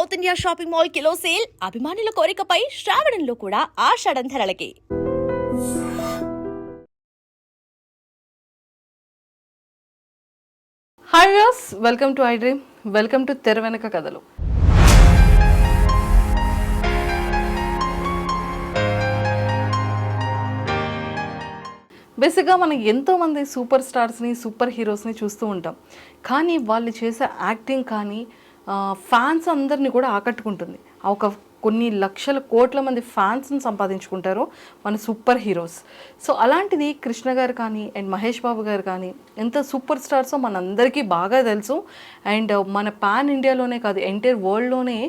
South India shopping mall kilo sale అభిమానుల కోరికపై శ్రావణంలో కూడా ఆషాఢం ధరలకి. Hi viewers, welcome to iDream, welcome to తెర వెనక కథలు. బేసిక్గా మనం ఎంతోమంది సూపర్ స్టార్స్ని, సూపర్ హీరోస్ని చూస్తూ ఉంటాం. కానీ వాళ్ళు చేసే యాక్టింగ్ కానీ ఫ్యాన్స్ అందరినీ కూడా ఆకట్టుకుంటుంది. ఒక కొన్ని లక్షల కోట్ల మంది ఫ్యాన్స్ని సంపాదించుకుంటారు మన సూపర్ హీరోస్. సో అలాంటిది కృష్ణ గారు కానీ అండ్ మహేష్ బాబు గారు కానీ ఎంత సూపర్ స్టార్సో మనందరికీ బాగా తెలుసు. అండ్ మన పాన్ ఇండియాలోనే కాదు, ఎంటైర్ వరల్డ్లోనే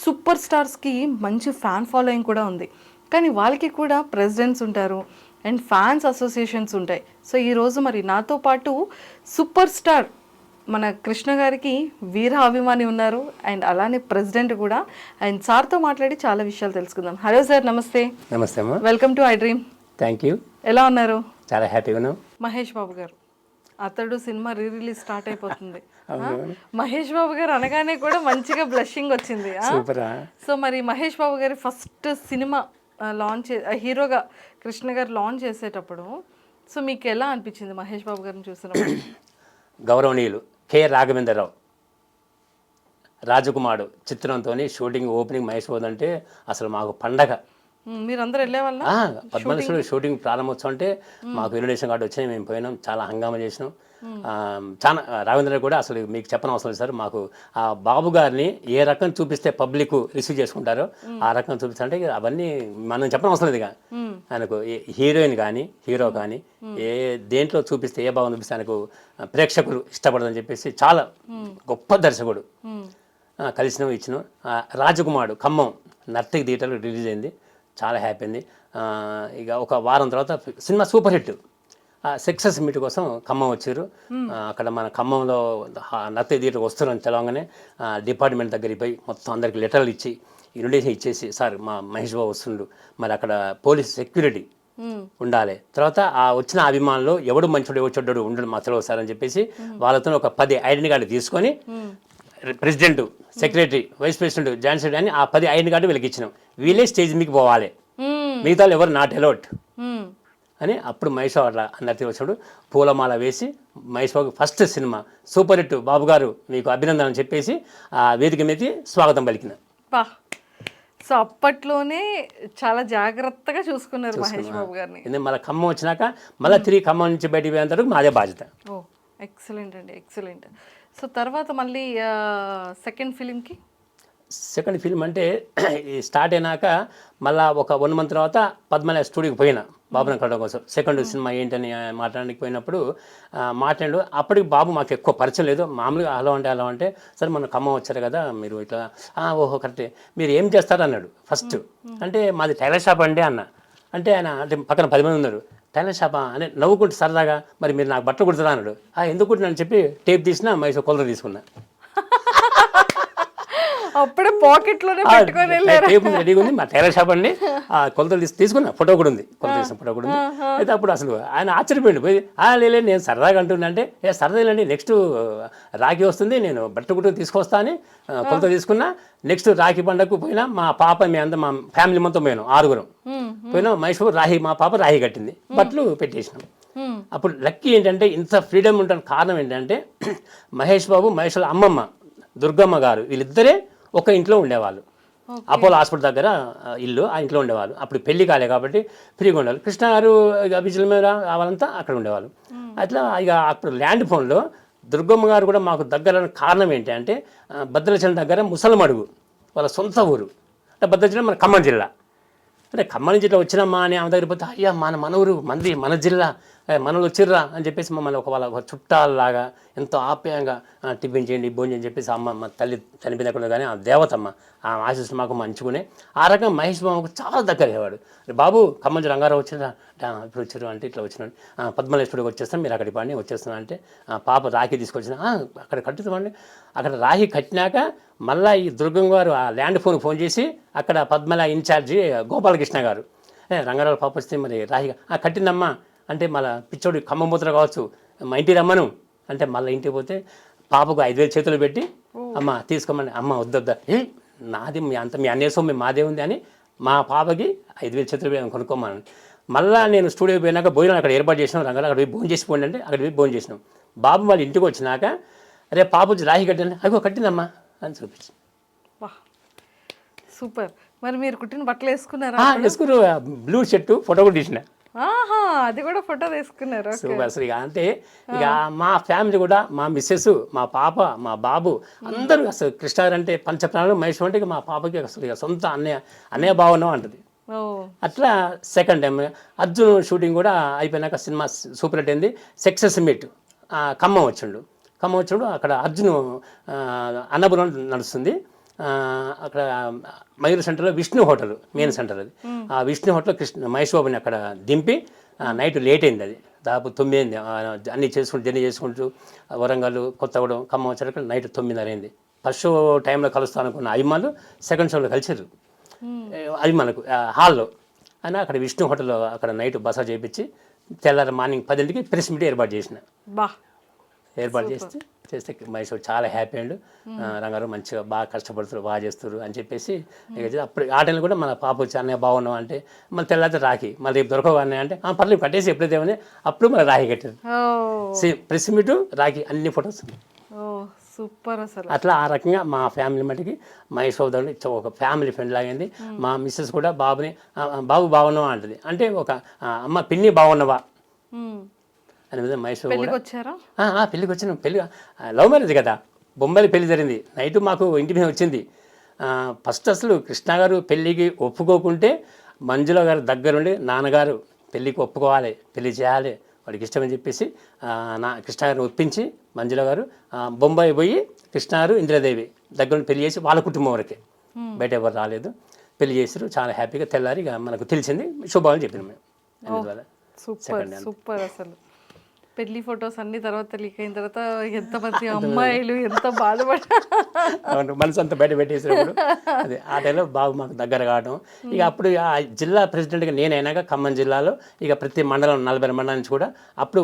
సూపర్ స్టార్స్కి మంచి ఫ్యాన్ ఫాలోయింగ్ కూడా ఉంది. కానీ వాళ్ళకి కూడా ప్రెసిడెంట్స్ ఉంటారు అండ్ ఫ్యాన్స్ అసోసియేషన్స్ ఉంటాయి. సో ఈరోజు మరి నాతో పాటు సూపర్ స్టార్ మన కృష్ణ గారికి వీర అభిమాని ఉన్నారు అండ్ అలానే ప్రెసిడెంట్ కూడా. అండ్ సార్తో మాట్లాడి చాలా విషయాలు తెలుసుకుందాం. హలో సార్, నమస్తే. నమస్తే అమ్మా. Welcome to I dream. Thank you. ఎలా ఉన్నారు? చాలా హ్యాపీగా ఉన్నాం. మహేష్ బాబు గారు అతడు సినిమా రిలీజ్ స్టార్ట్ అయిపోతుంది. మహేష్ బాబు గారు అనగానే కూడా మంచిగా బ్లషింగ్ వచ్చింది. సో మరి మహేష్ బాబు గారి ఫస్ట్ సినిమా లాంచ్ హీరోగా కృష్ణ గారు లాంచ్ చేసేటప్పుడు సో మీకు ఎలా అనిపించింది మహేష్ బాబు గారిని చూసినప్పుడు? గౌరవనీయులు కె రాఘవేంద్రరావు రాజకుమారుడు చిత్రంతో షూటింగ్ ఓపెనింగ్ మహేష్ బాబు అంటే అసలు మాకు పండగ. మీరందరూ వెళ్ళేవాళ్ళ? పద్మశ్రీ షూటింగ్ ప్రారంభోత్సవం అంటే మాకు ఇన్విటేషన్ కార్డు వచ్చాయి, మేము పోయినాం, చాలా హంగామా చేసినాం. చాలా రాఘవేంద్ర కూడా అసలు మీకు చెప్పనవసరం లేదు సార్. మాకు ఆ బాబు గారిని ఏ రకం చూపిస్తే పబ్లిక్ రిసీవ్ చేసుకుంటారో ఆ రకం చూపిస్తుంటే అవన్నీ మనం చెప్పనవసరం లేదు. ఇక ఆయనకు హీరోయిన్ కానీ హీరో కానీ ఏ దేంట్లో చూపిస్తే ఏ భావం చూపిస్తే ఆయనకు ప్రేక్షకులు ఇష్టపడదని చెప్పేసి చాలా గొప్ప దర్శకుడు. కలిసినాం, ఇచ్చినాం. రాజకుమారుడు ఖమ్మం నర్తకి థియేటర్లో రిలీజ్ అయింది, చాలా హ్యాపీ అయింది. ఇక ఒక వారం తర్వాత cinema super hit. Success meet కోసం ఖమ్మం వచ్చారు. అక్కడ మన ఖమ్మంలో నర్తకి థియేటర్ వస్తున్నారని తెలవగానే డిపార్ట్మెంట్ దగ్గరికి పోయి మొత్తం అందరికి లెటర్లు ఇచ్చి ఇన్విటేషన్ ఇచ్చేసి, సార్ మా మహేష్ బాబు వస్తుండు, మరి అక్కడ పోలీస్ సెక్యూరిటీ ఉండాలి, తర్వాత ఆ వచ్చిన అభిమానులు ఎవడు మంచోడు ఎవడు చెడ్డోడు ఉండడు మా తెలియదు సార్ అని చెప్పేసి వాళ్ళతో ఒక 10 ఐడెంటిటీ కార్డు తీసుకొని president, secretary, vice president, joint secretary అని ఆ 10 ఐడెంటిటీ కార్డు వీళ్ళకి ఇచ్చినాం. వీళ్ళే స్టేజ్ మీకు పోవాలి, మిగతా ఎవరు నాట్ అలౌట్ అని. అప్పుడు మహేష్ బాబు అట్లా అందరితో వచ్చాడు, పూలమాల వేసి Mahesh Babu first cinema super hit బాబు గారు మీకు అభినందన అని చెప్పేసి ఆ వేదిక మీద స్వాగతం పలికిన. సో అప్పట్లోనే చాలా జాగ్రత్తగా చూసుకున్నారు మహేష్ బాబు గారిని. మళ్ళీ ఖమ్మం వచ్చినాక మళ్ళీ తిరిగి ఖమ్మం నుంచి బయటికి పోయేంత మాదే బాధ్యత. ఓ ఎక్సలెంట్ అండి, ఎక్సలెంట్. సో తర్వాత మళ్ళీ సెకండ్ ఫిలిం అంటే స్టార్ట్ అయినాక మళ్ళీ ఒక 1 month తర్వాత పద్మనాభ స్టూడియోకి పోయినా బాబుని కలవడం కోసం. సెకండ్ సినిమా ఏంటని మాట్లాడడానికి పోయినప్పుడు మాట్లాడు. అప్పటికి బాబు మాకు ఎక్కువ పరిచయం లేదు, మామూలుగా అలా అంటే సరే మన ఖమ్మం వచ్చారు కదా మీరు ఇట్లా, ఓహో కరెక్టే, మీరు ఏం చేస్తారు అన్నాడు ఫస్ట్. అంటే మాది టైలర్ షాప్ అండి అన్న. అంటే ఆయన అంటే పక్కన 10 మంది ఉన్నారు. టైలర్ షాపా అని నవ్వుకుంటూ సరదాగా, మరి మీరు నాకు బట్టలు కుడుతున్నా అన్నాడు. ఎందుకు కుట్టినా అని చెప్పి టేప్ తీసినా మైసూర్ కొలత తీసుకున్నా. అప్పుడే పాకెట్లోనే పెట్టుకొని టేప్ రెడీగా ఉంది, మా టైలర్ షాప్ అండి, కొలతలు తీసుకున్నా, ఫోటో కూడా ఉంది, కొలత తీసిన ఫోటో కూడా ఉంది. అయితే అప్పుడు అసలు ఆయన ఆశ్చర్యపోయింది. పోయి లేదు నేను సరదాగా అంటున్నా అంటే, సరదాలేండి, నెక్స్ట్ రాఖీ వస్తుంది, నేను బట్టలు కుట్టు తీసుకొస్తా అని కొలత తీసుకున్నా. నెక్స్ట్ రాఖీ పండుగకు పోయినా మా పాప మా ఫ్యామిలీ మొత్తం పోయినాం, 6 పోయినా. మహేష్ బాబు రాఖీ, మా పాప రాఖీ కట్టింది, బట్టలు పెట్టేసినాం. అప్పుడు లక్కీ ఏంటంటే ఇంత ఫ్రీడమ్ ఉండడానికి కారణం ఏంటంటే మహేష్ బాబు, మహేష్ వాళ్ళ అమ్మమ్మ దుర్గమ్మ గారు వీళ్ళిద్దరే ఒక ఇంట్లో ఉండేవాళ్ళు. అపోలో హాస్పిటల్ దగ్గర ఇల్లు, ఆ ఇంట్లో ఉండేవాళ్ళు. అప్పుడు పెళ్లి కాలే కాబట్టి ఫ్రీగా ఉండేవాళ్ళు. కృష్ణ గారు విజయల మీద వాళ్ళంతా అక్కడ ఉండేవాళ్ళు. అట్లా ఇక అప్పుడు ల్యాండ్ ఫోన్లో దుర్గమ్మ గారు కూడా మాకు దగ్గర కారణం ఏంటి అంటే భద్రాచలం దగ్గర ముసలమడుగు వాళ్ళ సొంత ఊరు. అంటే భద్రాచలం మన ఖమ్మం జిల్లా. అంటే ఖమ్మం నుంచి ఇట్లా వచ్చినమ్మా అని ఆమె దగ్గర పోతే, అయ్యా మన ఊరు మంది, మన జిల్లా, మనలు వచ్చిర్రా అని చెప్పేసి మమ్మల్ని వాళ్ళ చుట్టాలలాగా ఎంతో ఆప్యాయంగా టిఫిన్ చేయండి, భోజనం అని చెప్పేసి అమ్మ మా తల్లి చనిపోయినప్పుడు కానీ ఆ దేవతమ్మ ఆ ఆశీస్సు మాకు మంచుకునే. ఆ రకంగా మహేష్ బాబుకు చాలా దగ్గర అయ్యేవాడు. బాబు ఖమ్మం రంగారావు వచ్చిరా, ఇప్పుడు వచ్చారు అంటే ఇట్లా వచ్చినాడు, పద్మలేశ్వరుడికి వచ్చేస్తాను, మీరు అక్కడికి పండి వచ్చేస్తాను అంటే పాప రాఖీ తీసుకొచ్చిన, అక్కడ కట్టుతామండి. అక్కడ రాఖీ కట్టినాక మళ్ళీ ఈ దుర్గం గారు ఆ ల్యాండ్ ఫోన్ చేసి అక్కడ పద్మల ఇన్ఛార్జి గోపాలకృష్ణ గారు, రంగారావు పాప వస్తే మరి రాఖీ కట్టిందమ్మా అంటే మళ్ళీ పిచ్చోడు ఖమ్మం పోతున్నా కావచ్చు, మా ఇంటికి రమ్మను అంటే మళ్ళీ ఇంటికి పోతే పాపకు 5,000 చేతులు పెట్టి, అమ్మ తీసుకోమని, అమ్మ వద్దొద్దా, నాది మీ అన్నయ్య సొమ్ము మాదే ఉంది అని మా పాపకి 5,000 చేతులు కొనుక్కోమని. మళ్ళీ నేను స్టూడియో పోయినాక భోజనం అక్కడ ఏర్పాటు చేసినాం. రంగారావు అక్కడ పోయి భోజనం చేసిపోండి అంటే అక్కడ పోయి భోజనం చేసినాం. బాబు వాళ్ళ ఇంటికి వచ్చినాక అరే పాప వచ్చి రాఖీ కట్టాను, అదిగో కట్టిందమ్మా అని చూపించి. వా సూపర్. మరి మీరు కుట్టిన బట్టలు వేసుకున్నారా? వేసుకుని బ్లూ షర్టు ఫోటో కూడా తీసిన. ఆహా, అది కూడా ఫోటో తీసుకున్నారు. సూపర్. అసలు ఇక అంటే ఇక మా ఫ్యామిలీ కూడా మా మిస్సెస్, మా పాప, మా బాబు అందరూ అసలు కృష్ణ గారు అంటే పంచప్రాణాలు, మహేష్ అంటే ఇక మా పాపకి అసలు ఇక సొంత అన్నయ్య భావన అంటది. అట్లా సెకండ్ టైం అర్జున్ షూటింగ్ కూడా అయిపోయినాక సినిమా సూపర్ హిట్ అయింది. సక్సెస్ మీట్ ఖమ్మం వచ్చిండు. అక్కడ అర్జున్ అన్నపురం నడుస్తుంది. అక్కడ మయూర్ సెంటర్లో విష్ణు హోటల్ మెయిన్ సెంటర్ అది. ఆ విష్ణు హోటల్లో మహేష్ బాబుని అక్కడ దింపి నైట్ లేట్ అయింది. అది దాదాపు 9 అయింది. అన్నీ చేసుకుంటూ జర్నీ చేసుకుంటూ వరంగల్, కొత్తగూడెం, ఖమ్మం వచ్చాక నైట్ 9:30 అయింది. ఫస్ట్ షో టైంలో కలుస్తాను అనుకున్న అభిమానులు సెకండ్ షోలో కలిసారు అభిమానులకు హాల్లో. అని అక్కడ విష్ణు హోటల్లో అక్కడ నైట్ బస చేయించి తెల్లారి మార్నింగ్ 10ంటికి ప్రెస్ మీట్ ఏర్పాటు చేసిన. చేస్తే మహేష్ చాలా హ్యాపీ అండ్ రంగారావు మంచిగా బాగా కష్టపడుతారు, బాగా చేస్తారు అని చెప్పేసి అప్పుడు ఆ టైంలో కూడా మన పాప వచ్చి అన్నయ్య బాగున్నాం అంటే మళ్ళీ తెల్లారితే రాఖీ, మళ్ళీ రేపు దొరకవు అన్నయ్య అంటే పర్లేదు కట్టేసి ఎప్పుడైతే అప్పుడు మళ్ళీ రాఖీ కట్టారు. ప్రెస్ మీటు రాఖీ అన్ని ఫొటోస్ సూపర్. అసలు అట్లా ఆ రకంగా మా ఫ్యామిలీ మటుకి మహేష్ బాబు ఒక ఫ్యామిలీ ఫ్రెండ్ లాగైంది. మా మిస్సెస్ కూడా బాబుని బాబు బాగున్నావా అంటది. అంటే ఒక అమ్మ పిన్ని బాగున్నావా అని మీద మహేష్ బాబు పెళ్ళికి వచ్చినాం. పెళ్ళి లవ్ మ్యారేజ్ కదా, బొంబాయిలో పెళ్లి జరిగింది. నైట్ మాకు ఇంటి మీద వచ్చింది. ఫస్ట్ అసలు కృష్ణ గారు పెళ్ళికి ఒప్పుకోకుంటే మంజుల గారు దగ్గరుండి నాన్నగారు పెళ్ళికి ఒప్పుకోవాలి, పెళ్లి చేయాలి, వాడికి ఇష్టమని చెప్పేసి కృష్ణ గారిని ఒప్పించి మంజుల గారు బొంబాయి పోయి కృష్ణ గారు ఇందిరాదేవి దగ్గర పెళ్లి చేసి వాళ్ళ కుటుంబం వరకే, బయట ఎవరు రాలేదు, పెళ్లి చేసారు. చాలా హ్యాపీగా తెల్లారి మనకు తెలిసింది, శుభాలు చెప్పినాం మేము. అందువల్ల సూపర్. అసలు పెళ్లి ఫొటోస్ అన్ని తర్వాత లీక్ అయిన తర్వాత ఎంతమంది అమ్మాయిలు ఎంత బాధపడ్డారు, మనసు అంతా బయట పెట్టేసినప్పుడు. అదే ఆ టైంలో బాబు మాకు దగ్గర కావడం. ఇక అప్పుడు ఆ జిల్లా ప్రెసిడెంట్గా నేనైనాక ఖమ్మం జిల్లాలో ఇక ప్రతి మండలం 40 మండలం నుంచి కూడా అప్పుడు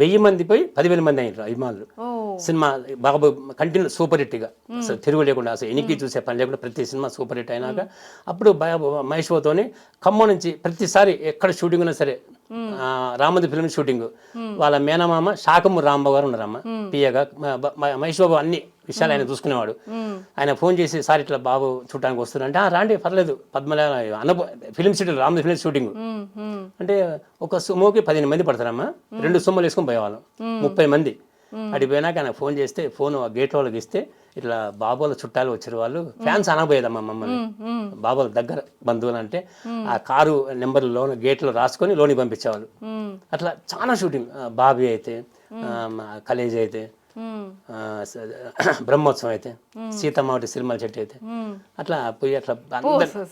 1000 మంది పోయి 10,000 మంది అయినారు అభిమానులు. సినిమా బాబు కంటిన్యూ సూపర్ హిట్గా అసలు తిరుగు లేకుండా, అసలు ఎనికి చూసే పని లేకుండా ప్రతి సినిమా సూపర్ హిట్ అయినాక అప్పుడు మహేష్ బాబుతోని ఖమ్మం నుంచి ప్రతిసారి ఎక్కడ షూటింగ్ ఉన్నా సరే రామది ఫిల్మ్ షూటింగ్ వాళ్ళ మేనమామ శాకము రాంబాబు గారు ఉన్నారమ్మ పియగా. మహేష్ బాబు అన్ని విషయాలు ఆయన చూసుకునేవాడు. ఆయన ఫోన్ చేసి సార్ ఇట్లా బాబు చూడటానికి వస్తున్నారంటే రాండి పర్లేదు పద్మల ఫిలిం సిటీ రామది ఫిలిం షూటింగ్ అంటే ఒక సుమోకి 15 మంది పడతారమ్మా, 2 సుమ్మలు వేసుకొని పోయేవాళ్ళం, 30 మంది. అడిగిపోయినాక ఆయన ఫోన్ చేస్తే ఫోన్ గేట్ వాళ్ళకి ఇస్తే ఇట్లా బాబోల చుట్టాలు వచ్చారు, వాళ్ళు ఫ్యాన్స్ అనబోయేదమ్మా మమ్మల్ని, బాబోల దగ్గర బంధువులు అంటే ఆ కారు నెంబర్ లోన్ గేట్లో రాసుకొని లోనికి పంపించేవాళ్ళు. అట్లా చాలా షూటింగ్, బాబీ అయితే, కలేజ్ అయితే, బ్రహ్మోత్సవం అయితే, సీతమ్మ ఒకటి సిరిమల చెట్టు అయితే, అట్లా పోయి అట్లా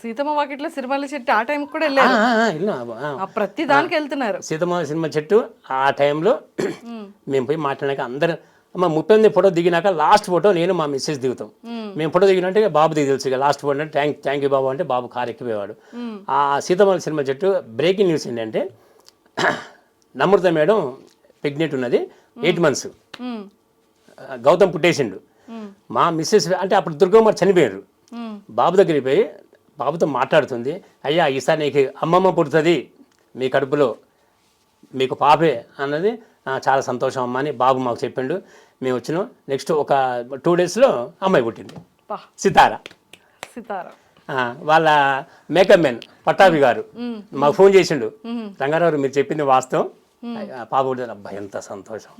సీతమ్మ వాకిట్లో సిరిమల చెట్టు ఆ టైం కూడా ప్రతి దానికి వెళ్తున్నారు. సీతమ్మ సినిమా చెట్టు ఆ టైంలో మేము పోయి మాట్లాడాక అందరూ అమ్మ 30 ఫోటో దిగినాక లాస్ట్ ఫోటో నేను మా మిస్సెస్ దిగుతాం. మేము ఫోటో దిగినంటే బాబు దిగి తెలుసు, లాస్ట్ ఫోటో అంటే థ్యాంక్ యూ బాబు అంటే బాబు కారు ఎక్కిపోయేవాడు. ఆ సీతమ్మ సినిమా చెట్టు బ్రేకింగ్ న్యూస్ ఏంటంటే నమ్రత మేడం ప్రెగ్నెంట్ ఉన్నది, 8 months, గౌతమ్ పుట్టేసిండు. మా మిస్సెస్ అంటే అప్పుడు దుర్గమ్మ చనిపోయారు. బాబు దగ్గరికి పోయి బాబుతో మాట్లాడుతుంది, అయ్యా ఈసారి నీకు అమ్మమ్మ పుడుతుంది మీ కడుపులో, మీకు పాపే అన్నది, చాలా సంతోషం అమ్మ అని బాబు మాకు చెప్పిండు. మేము వచ్చినాం. నెక్స్ట్ ఒక 2 daysలో అమ్మాయి పుట్టింది, సితార. వాళ్ళ మేకప్ మెన్ పట్టాభి గారు మాకు ఫోన్ చేసిండు, రంగారావు మీరు చెప్పింది వాస్తవం, పాప పుట్టింది. అబ్బాయి ఎంత సంతోషం,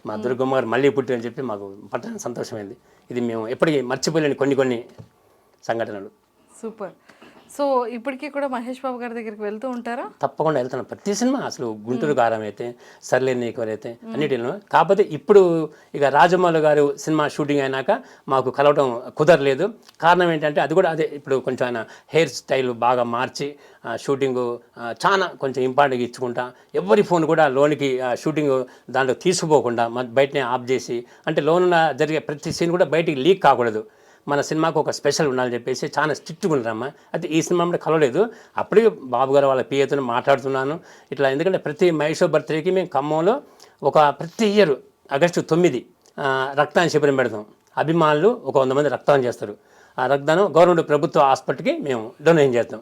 మా దుర్గమ్మ గారు మళ్ళీ పుట్టి అని చెప్పి మాకు పట్టణ సంతోషమైంది. ఇది మేము ఎప్పటికీ మర్చిపోలేని కొన్ని సంఘటనలు. సూపర్. సో ఇప్పటికీ కూడా మహేష్ బాబు గారి దగ్గరికి వెళ్తూ ఉంటారా? తప్పకుండా వెళ్తాను. ప్రతి సినిమా అసలు గుంటూరు కారం అయితే, సర్లే నీకు అయితే అన్నిటిలో. కాకపోతే ఇప్పుడు ఇక రాజమౌళి గారు సినిమా షూటింగ్ అయినాక మాకు కలవటం కుదరలేదు. కారణం ఏంటంటే అది కూడా అదే, ఇప్పుడు కొంచెం ఆయన హెయిర్ స్టైల్ బాగా మార్చి షూటింగ్ చాలా కొంచెం ఇంపార్టెంట్గా ఇచ్చుకుంటా, ఎవరి ఫోన్ కూడా లోనికి షూటింగ్ దాంట్లో తీసుకుపోకుండా బయటనే ఆఫ్ చేసి, అంటే లోన జరిగే ప్రతి సీన్ కూడా బయటికి లీక్ కాకూడదు, మన సినిమాకు ఒక స్పెషల్ ఉండాలని చెప్పేసి చాలా స్ట్రిక్ట్గా ఉన్నారమ్మా. అయితే ఈ సినిమా అంటే కలవలేదు. అప్పటికే బాబు గారు వాళ్ళ పిఏతో మాట్లాడుతున్నాను ఇట్లా, ఎందుకంటే ప్రతి మహేష్ బర్త్డేకి మేము ఖమ్మంలో ప్రతి ఇయర్ August 9 రక్తదాన శిబిరం పెడతాం. అభిమానులు ఒక 100 మంది రక్తదానం చేస్తారు. ఆ రక్తదానం గవర్నమెంట్ ప్రభుత్వ హాస్పిటల్కి మేము డొనేషన్ చేస్తాం.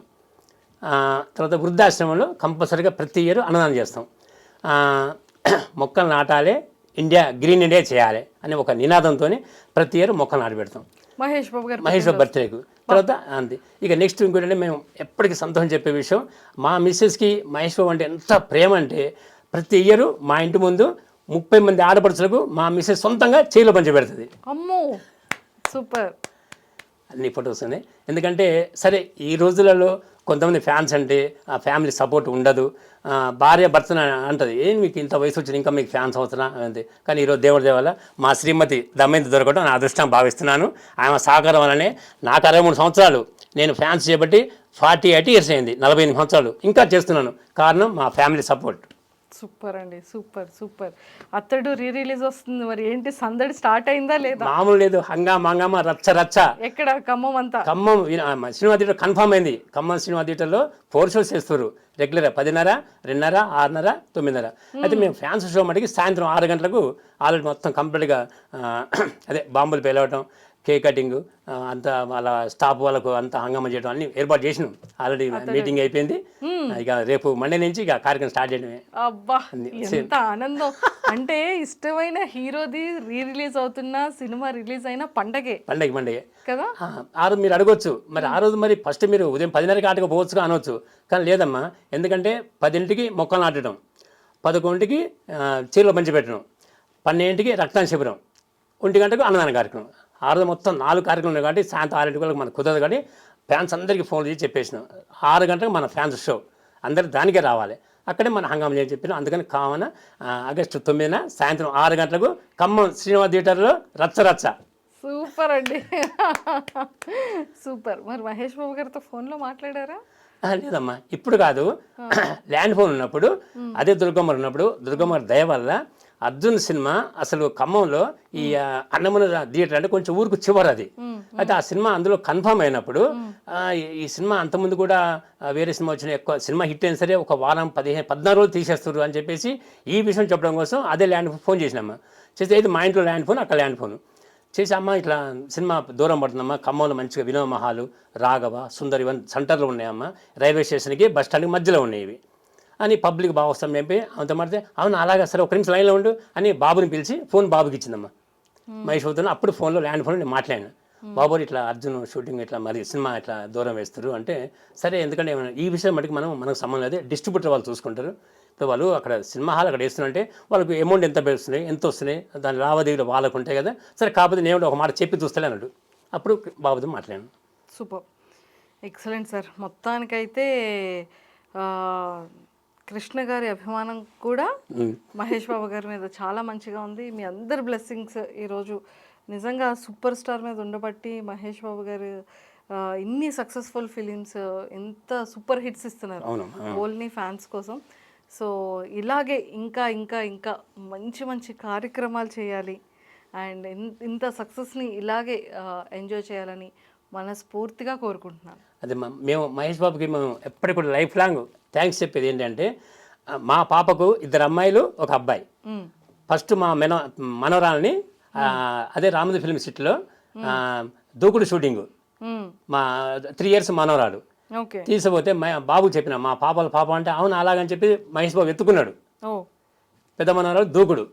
తర్వాత వృద్ధాశ్రమంలో కంపల్సరీగా ప్రతి ఇయర్ అన్నదానం చేస్తాం. మొక్కలు నాటాలి, గ్రీన్ ఇండియా చేయాలి అనే ఒక నినాదంతో ప్రతి ఇయర్ మొక్కలు నాటి పెడతాం. మహేష్ బాబు బర్త్డేకు. తర్వాత అంతే. ఇక నెక్స్ట్ ఇంకోటంటే మేము ఎప్పటికీ సంతోషం చెప్పే విషయం, మా మిస్సెస్కి మహేష్ బాబు అంటే ఎంత ప్రేమ అంటే ప్రతి ఇయర్ మా ఇంటి ముందు 30 మంది ఆడపడుచులకు మా మిస్సెస్ సొంతంగా చేయిలో పంచబెడుతుంది. అమ్మో సూపర్. అన్ని ఫొటోస్ ఉన్నాయి. ఎందుకంటే సరే ఈ రోజులలో కొంతమంది ఫ్యాన్స్ అంటే ఆ ఫ్యామిలీ సపోర్ట్ ఉండదు, భార్య భర్తన అంటది, ఏం మీకు ఇంత వయసు వచ్చింది ఇంకా మీకు ఫ్యాన్స్ అవసరం అంతే. కానీ ఈరోజు దేవుడి దేవాల మా శ్రీమతి దమ్మెంతి దొరకడం నా అదృష్టం భావిస్తున్నాను. ఆమె సహకారం వల్లనే నాకు 63 సంవత్సరాలు నేను ఫ్యాన్స్ చేయబట్టి 48 ఇయర్స్ అయింది, 48 సంవత్సరాలు ఇంకా చేస్తున్నాను. కారణం మా ఫ్యామిలీ సపోర్ట్. సూపర్ అండి, సూపర్. అతడు రిలీజ్ వస్తుంది, మరి ఏంటి సందడి స్టార్ట్ అయిందా లేదా? మామూలు లేదు, హంగామా రచ్చ. ఎక్కడ ఖమ్మం అంతా? ఖమ్మం సినిమా థియేటర్ కన్ఫర్మ్ అయింది. ఖమ్మం సినిమా థియేటర్లో 4 షోస్ చేస్తారు రెగ్యులర్, 10:30, 2:30, 6:30, 9:30. అయితే మేము ఫ్యాన్స్ షో మటుకి సాయంత్రం 6 గంటలకు ఆల్రెడీ మొత్తం కంప్లీట్గా అదే బాంబులు పేలవటం, కేక్ కటింగ్ అంతా వాళ్ళ స్టాఫ్ వాళ్ళకు అంతా హంగామా చేయడం అన్ని ఏర్పాటు చేసినాం. ఆల్రెడీ మీటింగ్ అయిపోయింది. ఇక రేపు మండే నుంచి ఇక కార్యక్రమం స్టార్ట్ చేయడమే. అబ్బా ఎంత ఆనందం. అంటే ఇష్టమైన హీరోది రిలీజ్ అవుతున్న సినిమా రిలీజ్ అయిన పండగే కదా. ఆ రోజు మీరు అడగొచ్చు, మరి ఆ రోజు మరి ఫస్ట్ మీరు ఉదయం 10:30కి ఆటకపోవచ్చు అనవచ్చు. కానీ లేదమ్మా, ఎందుకంటే 10ంటికి మొక్కలు నాటడం, 11ంటికి చీరలు పంచిపెట్టడం, 12ంటికి రక్తదాన శిబిరం, 1 గంటకు అన్నదాన కార్యక్రమం. ఆ రోజు మొత్తం 4 కార్యక్రమాలు ఉన్నాయి కాబట్టి సాయంత్రం 6 మనకు కుదరదు. కానీ ఫ్యాన్స్ అందరికీ ఫోన్ చేసి చెప్పేసినాం 6 గంటలకు మన ఫ్యాన్స్ షో, అందరు దానికే రావాలి, అక్కడే మన హంగామా చేయని చెప్పినాం. అందుకని కావున ఆగస్టు 9న సాయంత్రం 6 గంటలకు ఖమ్మం సినిమా థియేటర్లో రచ్చ. సూపర్ అండి, సూపర్. మరి మహేష్ బాబు గారితో ఫోన్లో మాట్లాడారా? లేదమ్మా, ఇప్పుడు కాదు, ల్యాండ్ ఫోన్ ఉన్నప్పుడు, అదే దుర్గమ్మ ఉన్నప్పుడు, దుర్గమ్మ దయ వల్ల అర్జున్ సినిమా అసలు ఖమ్మంలో ఈ అన్నమూల థియేటర్ అంటే కొంచెం ఊరుకు చివరి అది. అయితే ఆ సినిమా అందులో కన్ఫర్మ్ అయినప్పుడు ఈ సినిమా అంతకుముందు కూడా వేరే సినిమా వచ్చిన ఎక్కువ సినిమా హిట్ అయినా సరే ఒక వారం 14 రోజులు తీసేస్తారు అని చెప్పేసి ఈ విషయం చెప్పడం కోసం అదే ల్యాండ్ ఫోన్ చేసినమ్మా. చేస్తే అయితే మా ఇంట్లో ల్యాండ్ ఫోన్, అక్కడ ల్యాండ్ ఫోన్ చేసి, అమ్మ ఇట్లా సినిమా దూరం పడుతుందమ్మా, ఖమ్మంలో మంచిగా వినోద మహాలు, రాఘవ, సుందర్ ఇవన్నీ సెంటర్లో ఉన్నాయమ్మా, రైల్వే స్టేషన్కి బస్ స్టాండ్కి మధ్యలో ఉన్నాయి ఇవి అని పబ్లిక్ బాగా వస్తాం చెప్పి అంత మాడితే, అవును అలాగే సరే 1 నిమిషం లైన్లో ఉండు అని బాబుని పిలిచి ఫోన్ బాబుకి ఇచ్చిందమ్మా. మహేష్ బాబుతో అప్పుడు ఫోన్లో ల్యాండ్ ఫోన్ నేను మాట్లాడినా, బాబు ఇట్లా అర్జున్ షూటింగ్ ఇట్లా మరి సినిమా ఇట్లా దూరం వేస్తారు అంటే, సరే ఎందుకంటే ఈ విషయం మటుకు మనకు సంబంధం లేదు, డిస్ట్రిబ్యూటర్ వాళ్ళు చూసుకుంటారు. ఇప్పుడు వాళ్ళు అక్కడ సినిమా హాల్ అక్కడ వేస్తున్నారంటే వాళ్ళకి అమౌంట్ ఎంత పెడుతున్నాయి, ఎంత వస్తున్నాయి, దాని లావాదేవీలు వాళ్ళకు ఉంటాయి కదా. సరే కాకపోతే నేను ఒక మాట చెప్పి చూస్తలే అన్నాడు. అప్పుడు బాబుతో మాట్లాడాను. Super, excellent sir. మొత్తానికైతే కృష్ణ గారి అభిమానం కూడా మహేష్ బాబు గారి మీద చాలా మంచిగా ఉంది. మీ అందరి బ్లెస్సింగ్స్ ఈరోజు నిజంగా సూపర్ స్టార్ మీద ఉండబట్టి మహేష్ బాబు గారు ఇన్ని సక్సెస్ఫుల్ ఫిలిమ్స్, ఎంత సూపర్ హిట్స్ ఇస్తున్నారు ఓన్లీ ఫ్యాన్స్ కోసం. సో ఇలాగే ఇంకా ఇంకా ఇంకా మంచి మంచి కార్యక్రమాలు చేయాలి అండ్ ఇంత సక్సెస్ని ఇలాగే ఎంజాయ్ చేయాలని మనస్ఫూర్తిగా కోరుకుంటున్నాను. అదే మేము మహేష్ బాబుకి మేము ఎప్పటికి కూడా లైఫ్ లాంగ్ థ్యాంక్స్ చెప్పేది ఏంటంటే, మా పాపకు 2 అమ్మాయిలు 1 అబ్బాయి. ఫస్ట్ మా మనవరాలని అదే రామోజీ ఫిల్మ్ సిటీలో దూకుడు షూటింగ్, మా 3 years మనవరాలు తీసుకుపోతే బాబు చెప్పిన, మా పాప అంటే అవును అలాగని చెప్పి మహేష్ బాబు ఎత్తుకున్నాడు. పెద్ద మనవరాలు దూకుడు,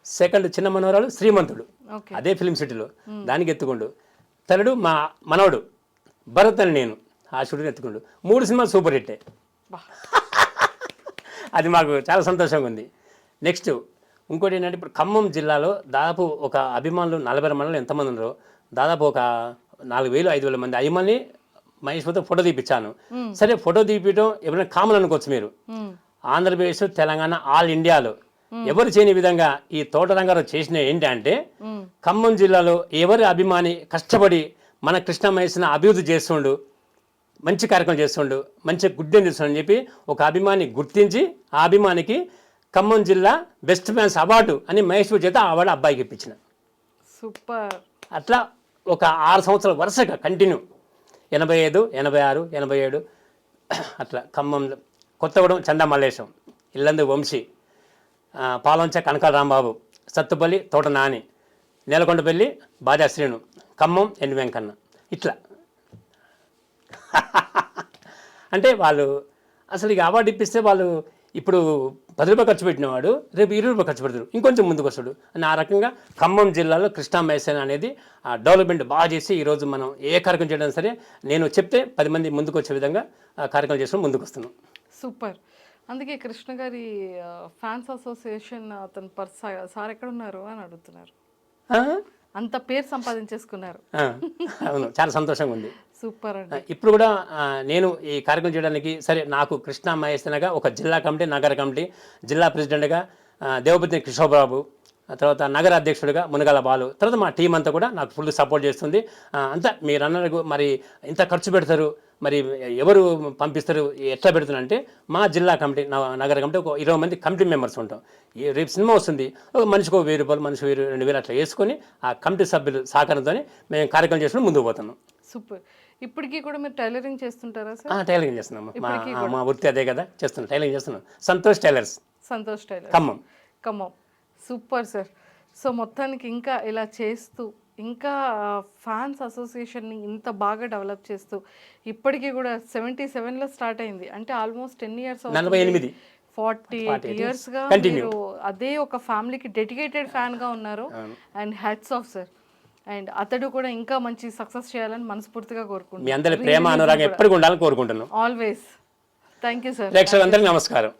సెకండ్ చిన్న మనవరాలు శ్రీమంతుడు అదే ఫిల్మ్ సిటీలో, దానికి ఎత్తుకుండు. థర్డ్ మా మనవడు భరత్ అని నేను ఆ షూటింగ్ ఎత్తుకుండు. 3 సినిమాలు సూపర్ హిట్టే. అది మాకు చాలా సంతోషంగా ఉంది. నెక్స్ట్ ఇంకోటి ఏంటంటే, ఇప్పుడు ఖమ్మం జిల్లాలో దాదాపు ఒక అభిమానులు 40 మండలం ఎంతమంది ఉన్నారో, దాదాపు ఒక 4,000-5,000 మంది అభిమాని మహేష్ బాబుతో ఫోటో తీపిచ్చాను. సరే ఫోటో తీపించడం ఎవరైనా కామన్ అనుకోవచ్చు మీరు, ఆంధ్రప్రదేశ్, తెలంగాణ, ఆల్ ఇండియాలో ఎవరు చేయని విధంగా ఈ తోట రంగారావు చేసిన ఏంటంటే, ఖమ్మం జిల్లాలో ఎవరి అభిమాని కష్టపడి మన కృష్ణ మహేష్ని అభివృద్ధి చేస్తుండు, మంచి కార్యక్రమం చేస్తుండు, మంచి గుడ్డని చేస్తుండు అని చెప్పి ఒక అభిమాని గుర్తించి ఆ అభిమానికి ఖమ్మం జిల్లా బెస్ట్ ఫ్యాన్స్ అవార్డు అని మహేష్ బాబు చేత ఆ అవార్డు అబ్బాయికి ఇప్పించిన. సూపర్. అట్లా ఒక 6 సంవత్సరాలు వరుసగా కంటిన్యూ 85, 86, 87 అట్లా ఖమ్మంలో కొత్తగూడెం చందా మల్లేశం, ఇల్లందు వంశీ, పాలంచ కనకాల రాంబాబు, సత్తుపల్లి తోట నాని, నేలకొండపల్లి బాజా శ్రీను, ఖమ్మం ఎన్ వెంకన్న, ఇట్లా అంటే వాళ్ళు అసలు ఇక అవార్డు ఇప్పిస్తే వాళ్ళు ఇప్పుడు 10 రూపాయలు ఖర్చు పెట్టినవాడు రేపు 20 రూపాయలు ఖర్చు పెడతాడు, ఇంకొంచెం ముందుకు వస్తాడు అని ఆ రకంగా ఖమ్మం జిల్లాలో కృష్ణా మైసేన అనేది ఆ డెవలప్మెంట్ బాగా చేసి ఈరోజు మనం ఏ కార్యక్రమం చేయడం సరే నేను చెప్తే 10 మంది ముందుకు వచ్చే విధంగా ఆ కార్యక్రమం చేసుకుని ముందుకు వస్తున్నాం. సూపర్. అందుకే కృష్ణ గారి ఫ్యాన్స్ అసోసియేషన్ అతను సార్ ఎక్కడ ఉన్నారు అని అడుగుతున్నారు. అంత పేరు సంపాదించేసుకున్నారు. అవును, చాలా సంతోషంగా ఉంది. సూపర్ అండి. ఇప్పుడు కూడా నేను ఈ కార్యక్రమం చేయడానికి సరే నాకు కృష్ణా మహేశ్వరగా ఒక జిల్లా కమిటీ, నగర కమిటీ, జిల్లా ప్రెసిడెంట్గా దేవపతి కిషోర్బాబు, తర్వాత నగర అధ్యక్షుడిగా మునగాల బాలు, తర్వాత మా టీం అంతా కూడా నాకు ఫుల్ సపోర్ట్ చేస్తుంది. అంతా మీరు అన్నకు మరి ఇంత ఖర్చు పెడతారు, మరి ఎవరు పంపిస్తారు, ఎట్లా పెడుతున్నారంటే మా జిల్లా కమిటీ, నగర కమిటీ ఒక 20 మంది కమిటీ మెంబర్స్ ఉంటాం. రేపు సినిమా వస్తుంది, ఒక మనిషికి 1000 రూపాయలు, మనిషి 2,000 అట్లా వేసుకొని ఆ కమిటీ సభ్యులు సహకారంతో మేము కార్యక్రమం చేసుకుని ముందుకు పోతున్నాం. సూపర్. ఇప్పటికీ కూడా మీరు టైలరింగ్ చేస్తుంటారా సార్? టైలరింగ్ చేస్తున్నాము. మా వృత్తి అదే కదా, చేస్తున్నాం, టైలరింగ్ చేస్తున్నాం. Santosh tailors, Santosh tailor, Khammam. Khammam. Super sir. So మొత్తానికి ఇంకా ఇలా చేస్తూ ఇంకా ఫ్యాన్స్ అసోసియేషన్ని ఇంత బాగా డెవలప్ చేస్తూ ఇప్పటికీ కూడా 77లో స్టార్ట్ అయింది అంటే ఆల్మోస్ట్ 10 years 48 40 yearsగా మీరు అదే ఒక ఫ్యామిలీకి డెడికేటెడ్ ఫ్యాన్గా ఉన్నారు. And hats off sir. And అతడు కూడా ఇంకా మంచి సక్సెస్ చేయాలని మనస్ఫూర్తిగా కోరుకుంటున్నాను. మీ అందరి ప్రేమ అనురాగం ఎప్పటికీ ఉండాలని కోరుకుంటున్నాను. ఆల్వేస్. Thank you sir. ప్రేక్షకులందరికీ నమస్కారం.